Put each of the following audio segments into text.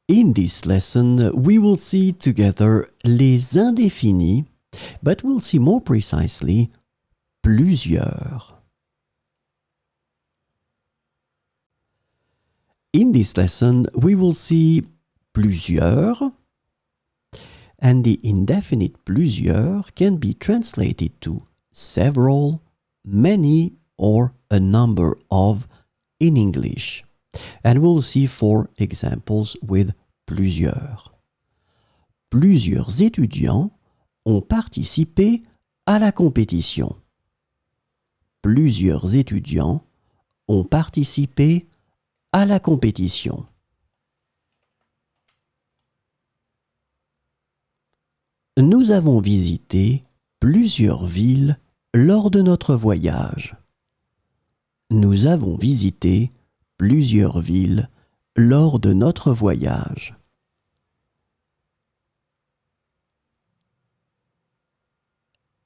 In this lesson, we will see together les indéfinis, but we'll see more precisely plusieurs. In this lesson, we will see plusieurs, and the indefinite plusieurs can be translated to several, many, or a number of in English. And we'll see 4 examples with plusieurs. Plusieurs étudiants ont participé à la compétition. Plusieurs étudiants ont participé à la compétition. Nous avons visité plusieurs villes lors de notre voyage. Nous avons visité plusieurs villes lors de notre voyage.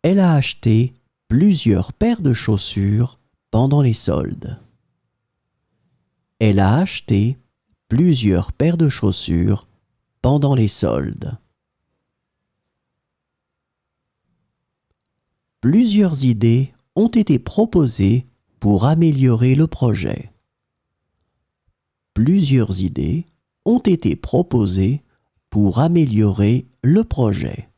Elle a acheté plusieurs paires de chaussures pendant les soldes. Elle a acheté plusieurs paires de chaussures pendant les soldes. Plusieurs idées ont été proposées pour améliorer le projet. Plusieurs idées ont été proposées pour améliorer le projet.